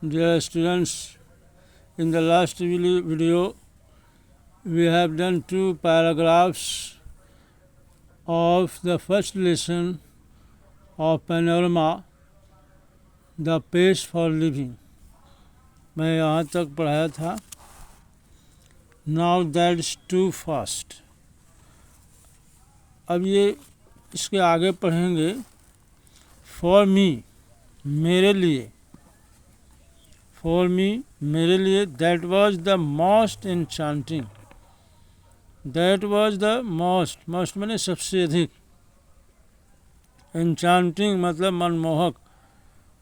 Dear students, in the last video we have done 2 paragraphs of the first lesson of Panorama, the pace for living. मैं यहाँ तक पढ़ाया था. Now that's too fast. अब ये इसके आगे पढ़ेंगे. For me, मेरे लिए. For me, मेरे लिए. That was the most enchanting. That was the most माने सबसे अधिक. Enchanting मतलब मनमोहक.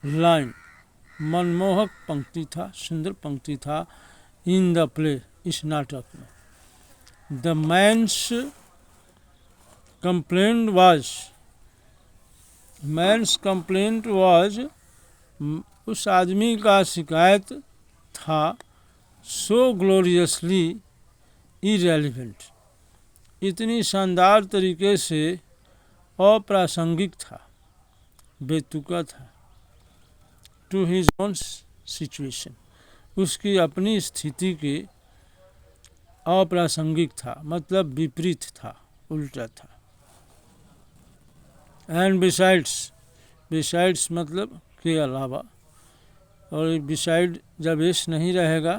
लाइन मनमोहक पंक्ति था, सुंदर पंक्ति था. इन द प्ले, इस नाटक में. द मैन्स कंप्लेंट वाज उस आदमी का शिकायत था. सो ग्लोरियसली इरेलीवेंट, इतनी शानदार तरीके से अप्रासंगिक था, बेतुका था. टू हिज ओन सिचुएशन, उसकी अपनी स्थिति के अप्रासंगिक था, मतलब विपरीत था, उल्टा था. एंड बिसाइड्स मतलब के अलावा. और बिसाइड जब एस नहीं रहेगा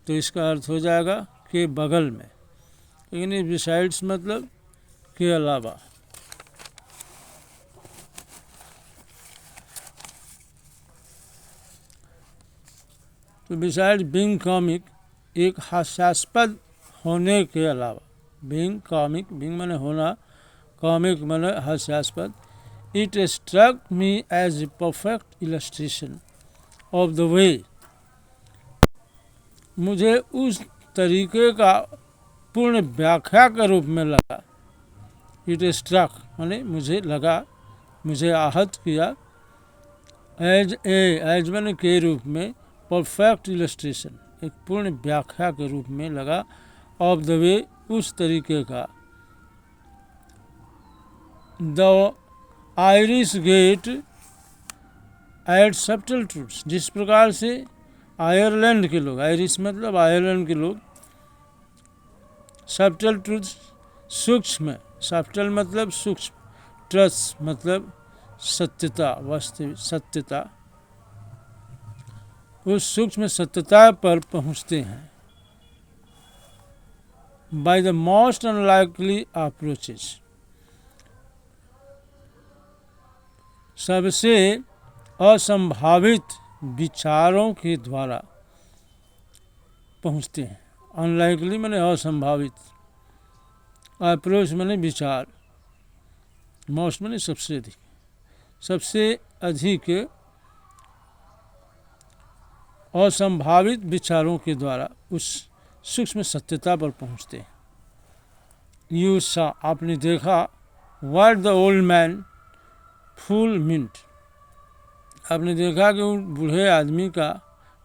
तो इसका अर्थ हो जाएगा के बगल में, लेकिन बिसाइड्स मतलब के अलावा. तो बिसाइड बीइंग कॉमिक, एक हास्यास्पद होने के अलावा. बीइंग कॉमिक, बीइंग माने होना, कॉमिक माने हास्यास्पद. It struck me as a perfect illustration of the way, मुझे उस तरीके का पूर्ण व्याख्या के रूप में लगा. इट स्ट्रक माने मुझे लगा, मुझे आहत किया. एज माने के रूप में, परफेक्ट इलस्ट्रेशन एक पूर्ण व्याख्या के रूप में लगा. ऑफ द वे उस तरीके का. The Irish get at subtle truths, जिस प्रकार से आयरलैंड के लोग, आयरिश मतलब आयरलैंड के लोग, सब्टल ट्रूथ्स सूक्ष्म, सब्टल मतलब सूक्ष्म, ट्रस्ट मतलब सत्यता, वास्तविक सत्यता, उस सूक्ष्म सत्यता पर पहुंचते हैं. By the most unlikely approaches, सबसे असंभावित विचारों के द्वारा पहुंचते हैं. अनलाइकली माने असंभावित, अप्रोच माने विचार, मोस्ट माने सबसे अधिक, सबसे अधिक असंभावित विचारों के द्वारा उस सूक्ष्म सत्यता पर पहुंचते हैं. यू सा, आपने देखा. What the old man full mint, आपने देखा कि उन बूढ़े आदमी का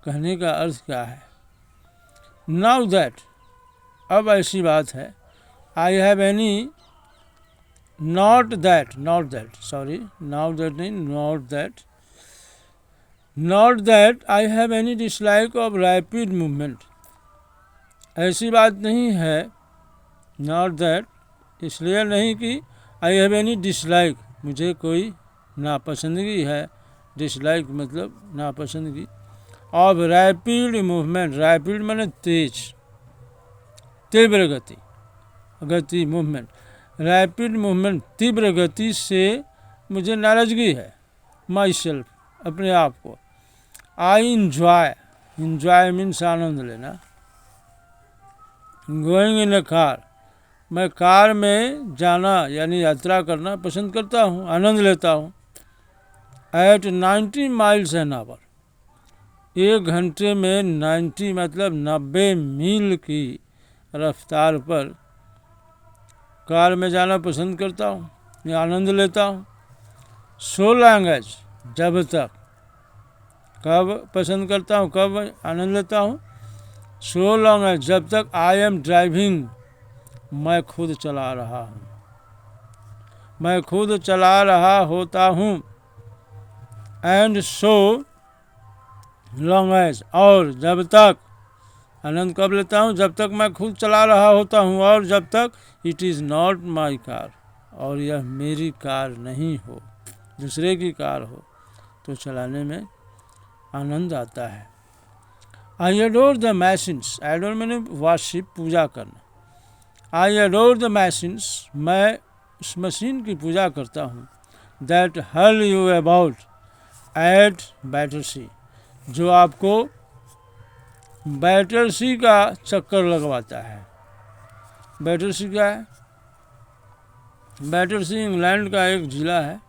कहने का अर्थ क्या है. नाउ दैट, अब ऐसी बात है. I have any, not that sorry, now that नहीं, not that I have any dislike of rapid movement, ऐसी बात नहीं है. नॉट दैट इसलिए नहीं कि आई हैव एनी डिसलाइक, मुझे कोई नापसंदगी है. डिसलाइक मतलब नापसंदगी. ऑफ रैपिड मूवमेंट, रैपिड माने तेज, तीव्र गति मूवमेंट. रैपिड मूवमेंट, तीव्र गति से मुझे नाराजगी है. माई सेल्फ, अपने आप को. आई इंजॉय मीन्स आनंद लेना. गोइंग इन ए कार, मैं कार में जाना यानी यात्रा करना पसंद करता हूँ, आनंद लेता हूँ. एट 90 माइल्स एन आवर, 1 घंटे में 90 मतलब 90 मील की रफ्तार पर कार में जाना पसंद करता हूँ, मैं आनंद लेता हूँ. सो लॉन्ग एज, जब तक, कब पसंद करता हूँ, कब आनंद लेता हूँ. सो लॉन्ग एज, जब तक. आई एम ड्राइविंग, मैं खुद चला रहा हूँ, मैं खुद चला रहा होता हूँ. एंड सो लॉन्ग एज, और जब तक, आनंद कब लेता हूँ, जब तक मैं खुद चला रहा होता हूँ, और जब तक it is not my car, और यह मेरी कार नहीं हो, दूसरे की कार हो, तो चलाने में आनंद आता है। आई एडोर द मैशिन्स, एडोर मैंने वर्शिप, पूजा करना। आई एडोर द मैशिन्स, मैं उस मशीन की पूजा करता हूँ, that hurl you about at Battersea, जो आपको बैटरसी का चक्कर लगवाता है। बैटरसी क्या है? बैटरसी इंग्लैंड का एक ज़िला है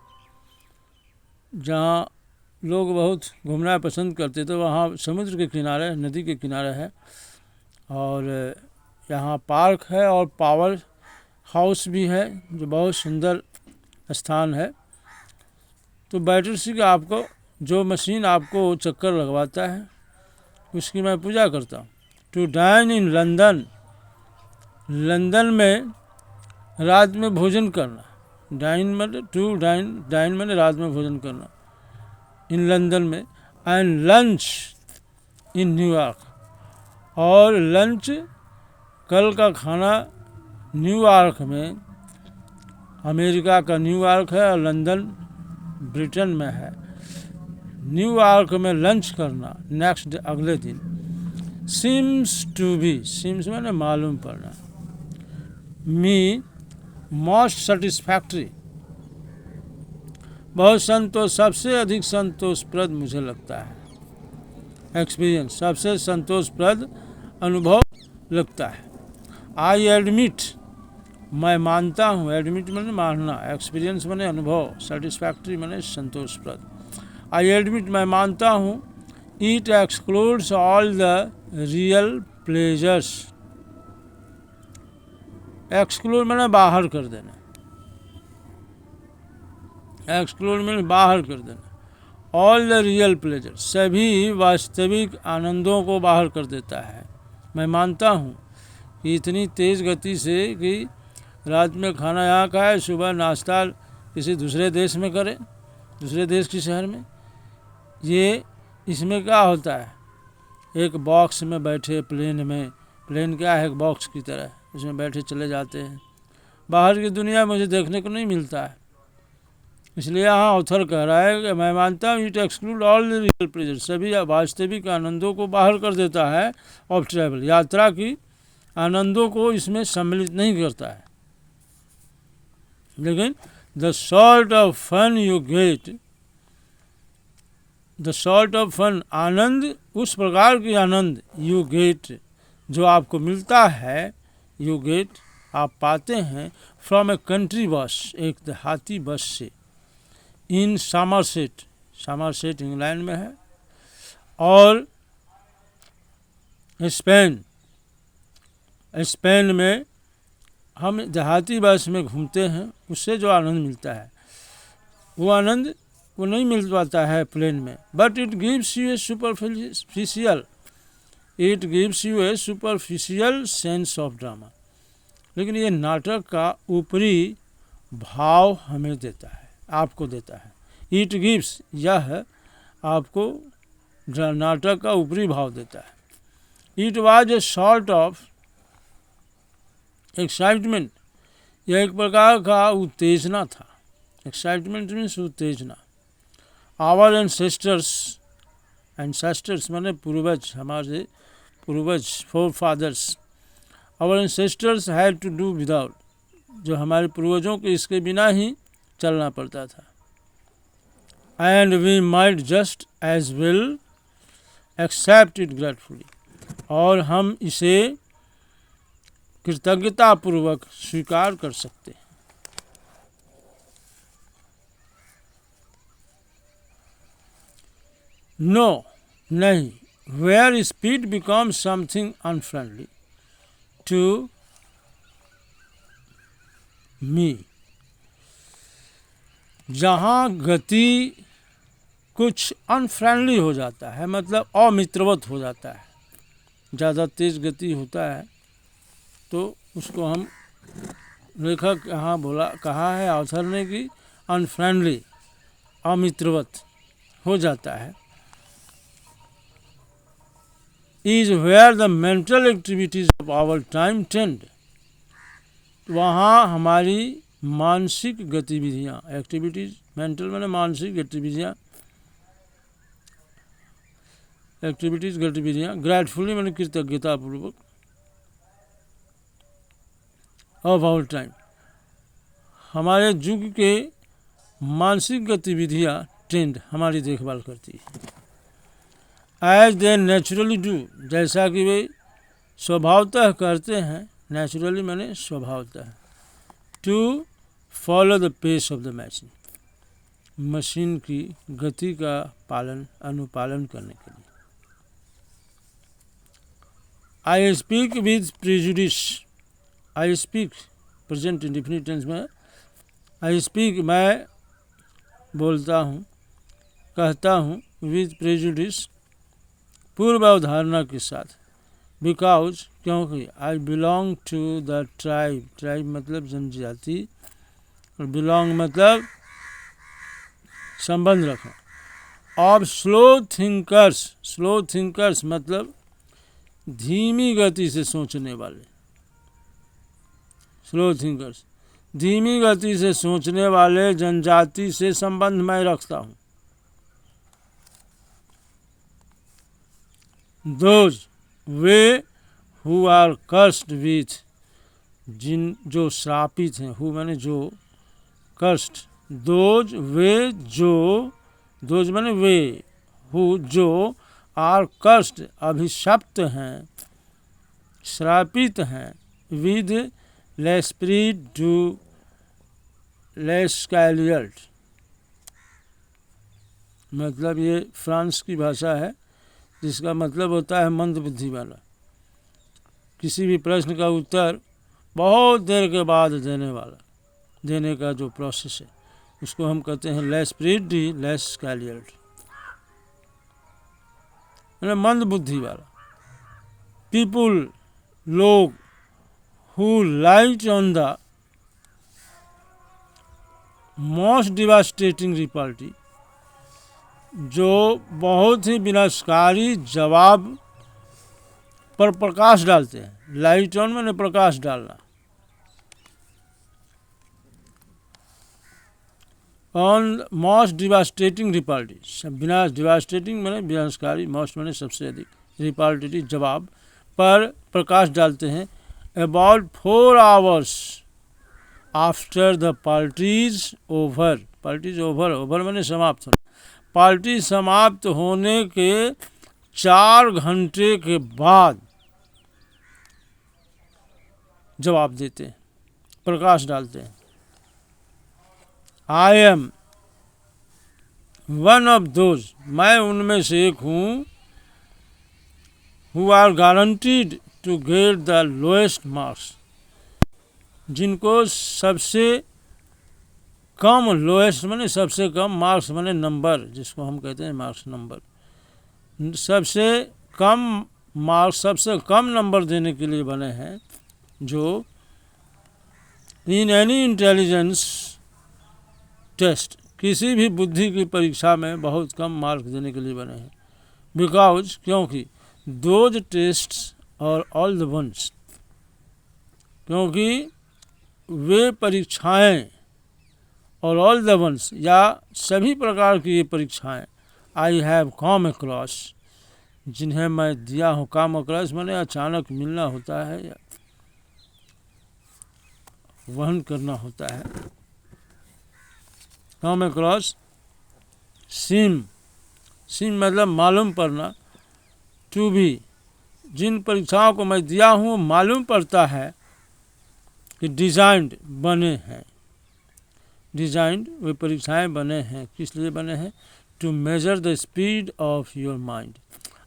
जहाँ लोग बहुत घूमना पसंद करते, तो वहाँ समुद्र के किनारे, नदी के किनारे है, और यहाँ पार्क है और पावर हाउस भी है, जो बहुत सुंदर स्थान है। तो बैटरसी का आपको, जो मशीन आपको चक्कर लगवाता है, उसकी मैं पूजा करता हूँ। To dine in London, London में रात में भोजन करना। डाइन मतलब टू डाइन, डाइन मैंने रात में भोजन करना इन लंदन में। एंड लंच इन न्यूयॉर्क, और लंच, कल का खाना न्यूयॉर्क में, अमेरिका का न्यूयॉर्क है और लंदन ब्रिटेन में है। न्यूयॉर्क में लंच करना नेक्स्ट डे, अगले दिन। सीम्स टू बी, सीम्स मैंने मालूम पड़ना, मी मोस्ट सेटिस्फैक्ट्री, बहुत संतोष, सबसे अधिक संतोषप्रद मुझे लगता है। एक्सपीरियंस, सबसे संतोषप्रद अनुभव लगता है। आई एडमिट, मैं मानता हूँ, एडमिट मैंने मानना, एक्सपीरियंस मैंने अनुभव, सेटिस्फैक्ट्री मैंने संतोषप्रद। आई एडमिट, मैं मानता हूँ, it excludes all the real pleasures, exclude मैंने बाहर कर देना, एक्सक्लूड मैंने बाहर कर देना, ऑल द रियल प्लेजर, सभी वास्तविक आनंदों को बाहर कर देता है। मैं मानता हूँ कि इतनी तेज़ गति से कि रात में खाना यहाँ का है, सुबह नाश्ता किसी दूसरे देश में करें, दूसरे देश के शहर में, ये इसमें क्या होता है, एक बॉक्स में बैठे प्लेन में, प्लेन क्या है, एक बॉक्स की तरह, उसमें बैठे चले जाते हैं। बाहर की दुनिया मुझे देखने को नहीं मिलता है, इसलिए यहाँ ऑथर कह रहा है कि मैं मानता हूँ it exclude all the real pleasure, सभी वास्तविक आनंदों को बाहर कर देता है ऑफ ट्रैवल, यात्रा की आनंदों को इसमें सम्मिलित नहीं करता है। लेकिन the sort of fun you get, the sort of fun, आनंद, उस प्रकार की आनंद, यू गेट, जो आपको मिलता है, यू गेट, आप पाते हैं, फ्रॉम ए कंट्री बस, एक देहाती बस से, इन सामरसेट, सामरसेट इंग्लैंड में है, और स्पेन, स्पेन में हम देहाती बस में घूमते हैं, उससे जो आनंद मिलता है, वो आनंद वो नहीं मिल पाता है प्लेन में। But it gives U A superficial, it gives U A superficial sense of drama, लेकिन ये नाटक का ऊपरी भाव हमें देता है, आपको देता है। इट गिव्स, यह आपको नाटक का ऊपरी भाव देता है। It was a sort of excitement, यह एक प्रकार का उत्तेजना था, एक्साइटमेंट मीन्स उत्तेजना। आवर एंसेस्टर्स, एंसेस्टर्स माने पूर्वज, हमारे पूर्वज, forefathers, our ancestors had to do without, जो हमारे पूर्वजों को इसके बिना ही चलना पड़ता था। And we might just as well accept it gratefully, और हम इसे कृतज्ञतापूर्वक स्वीकार कर सकते हैं। नो, नहीं, where speed becomes something unfriendly to me, जहाँ गति कुछ अनफ्रेंडली हो जाता है, मतलब अमित्रवत हो जाता है, ज़्यादा तेज़ गति होता है, तो उसको हम, लेखक यहाँ बोला, कहा है ऑथर ने कि अनफ्रेंडली, अमित्रवत हो जाता है। Is where the mental activities of our time tend, वहाँ हमारी मानसिक गतिविधियाँ, एक्टिविटीज मेंटल मैंने मानसिक गतिविधियाँ, एक्टिविटीज गतिविधियाँ, ग्रेटफुली मैंने कृतज्ञतापूर्वक, ऑफ आवर टाइम हमारे युग के मानसिक गतिविधियाँ टेंड हमारी देखभाल करती है। एज दे नेचुरली डू, जैसा कि वे स्वभावतः करते हैं, नेचुरली मैंने स्वभावतः, to follow the pace of the machine, machine की गति का पालन अनुपालन करने के लिए। I speak with prejudice, I speak present indefinite tense में, आई स्पीक मैं बोलता हूँ, कहता हूँ, विद प्रेजुडिस पूर्व अवधारणा के साथ, बिकॉज क्योंकि, I belong to the tribe, tribe मतलब जनजाति, और बिलोंग मतलब संबंध रखना, of slow thinkers, slow thinkers मतलब धीमी गति से सोचने वाले, स्लो थिंकर्स धीमी गति से सोचने वाले जनजाति से संबंध मैं रखता हूँ। दोज वे हु आर कर्स्ड विथ, जिन जो श्रापित हैं, हु माने जो, कर्स्ड, दोज वे जो, दोज माने वे, हु जो, आर कर्स्ड अभिशप्त हैं, श्रापित हैं, विद लेस्प्रीट डू लेस्कैलियर्ड, मतलब ये फ्रांस की भाषा है जिसका मतलब होता है मंद बुद्धि वाला। किसी भी प्रश्न का उत्तर बहुत देर के बाद देने वाला, देने का जो प्रोसेस है उसको हम कहते हैं लेस्प्रीट डी लेस्कैलियर्ड, मतलब मंद बुद्धि वाला। पीपुल लोग, who light on the most devastating repartee, जो बहुत ही विनाशकारी जवाब पर प्रकाश डालते हैं, लाइट ऑन मैंने प्रकाश डालना, ऑन मोस्ट डिवास्टेटिंग रिपल्टी, विनाश, डिवास्टेटिंग मैंने विनाशकारी, मोस्ट मैंने सबसे अधिक, रिपल्टी जवाब पर प्रकाश डालते हैं। About 4 hours after the parties over, parties over, over मैंने समाप्त होना, पार्टी समाप्त होने के 4 घंटे के बाद जवाब देते हैं, प्रकाश डालते हैं। I am one of those, मैं उनमें से एक हूँ, who are guaranteed to get the lowest marks, जिनको सबसे कम, लोएस्ट माने सबसे कम, मार्क्स माने नंबर, जिसको हम कहते हैं मार्क्स नंबर, सबसे कम मार्क्स, सबसे कम नंबर देने के लिए बने हैं, जो इन एनी इंटेलिजेंस टेस्ट, किसी भी बुद्धि की परीक्षा में बहुत कम मार्क देने के लिए बने हैं। बिकॉज क्योंकि, दोज टेस्ट्स और ऑल द वंस, क्योंकि वे परीक्षाएं और ऑल द वंस या सभी प्रकार की ये परीक्षाएं, आई हैव कम अक्रॉस, जिन्हें मैं दिया हूँ, कम अक्रॉस माने अचानक मिलना होता है या वहन करना होता है, कम अक्रॉस, सीम, सीम मतलब मालूम पड़ना, टू भी, जिन परीक्षाओं को मैं दिया हूँ मालूम पड़ता है कि डिजाइंड बने हैं, डिजाइंड वे परीक्षाएं बने हैं, किस लिए बने हैं, to measure the speed of your mind,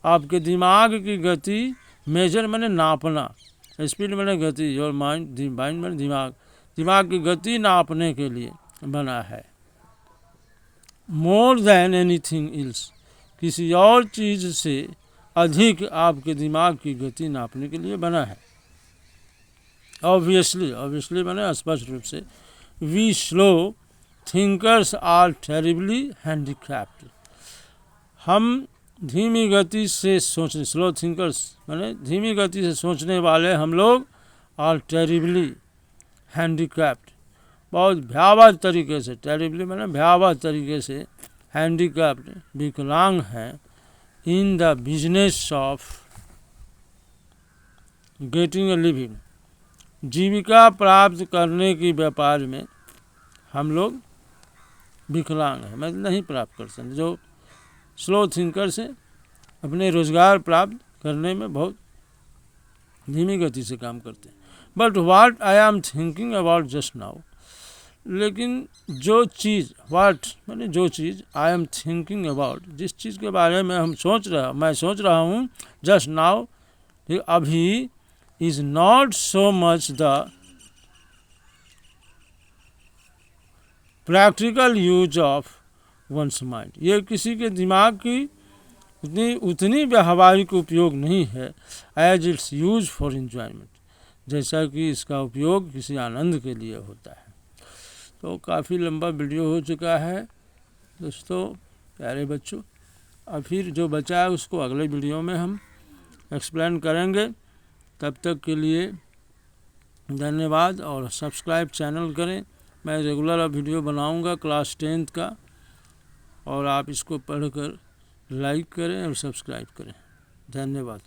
आपके दिमाग की गति, मेजर मैंने नापना, स्पीड मैंने गति, योर माइंड, माइंड मैंने दिमाग, दिमाग की गति नापने के लिए बना है। मोर देन एनीथिंग एल्स, किसी और चीज़ से अधिक आपके दिमाग की गति नापने के लिए बना है। ऑब्वियसली, ऑब्वियसली मैंने स्पष्ट रूप से, we slow thinkers are terribly handicapped, हम धीमी गति से सोचने, स्लो थिंकर्स माने धीमी गति से सोचने वाले हम लोग आर टेरिबली हैंडीकैप्ड, बहुत भयावह तरीके से, टेरिबली माने भयावह तरीके से हैंडीकैप्ड, विकलांग हैं in the business of getting a living, जीविका प्राप्त करने की व्यापार में हम लोग विकलांग हैं, मतलब नहीं प्राप्त कर सकते। जो स्लो थिंकर से अपने रोजगार प्राप्त करने में बहुत धीमी गति से काम करते हैं। But what I am thinking about just now, लेकिन जो चीज़, वाट माने जो चीज़, आई एम थिंकिंग अबाउट, जिस चीज़ के बारे में मैं सोच रहा हूँ जस्ट नाउ, अभी, is not so much the practical use of once mind, ये किसी के दिमाग की उतनी व्यावहारिक उपयोग नहीं है as it's use for enjoyment, जैसा कि इसका उपयोग किसी आनंद के लिए होता है। तो काफ़ी लंबा वीडियो हो चुका है दोस्तों, प्यारे बच्चों। अब फिर जो बचा है उसको अगले वीडियो में हम एक्सप्लेन करेंगे। तब तक के लिए धन्यवाद, और सब्सक्राइब चैनल करें। मैं रेगुलर अब वीडियो बनाऊंगा क्लास 10th का, और आप इसको पढ़कर लाइक करें और सब्सक्राइब करें। धन्यवाद।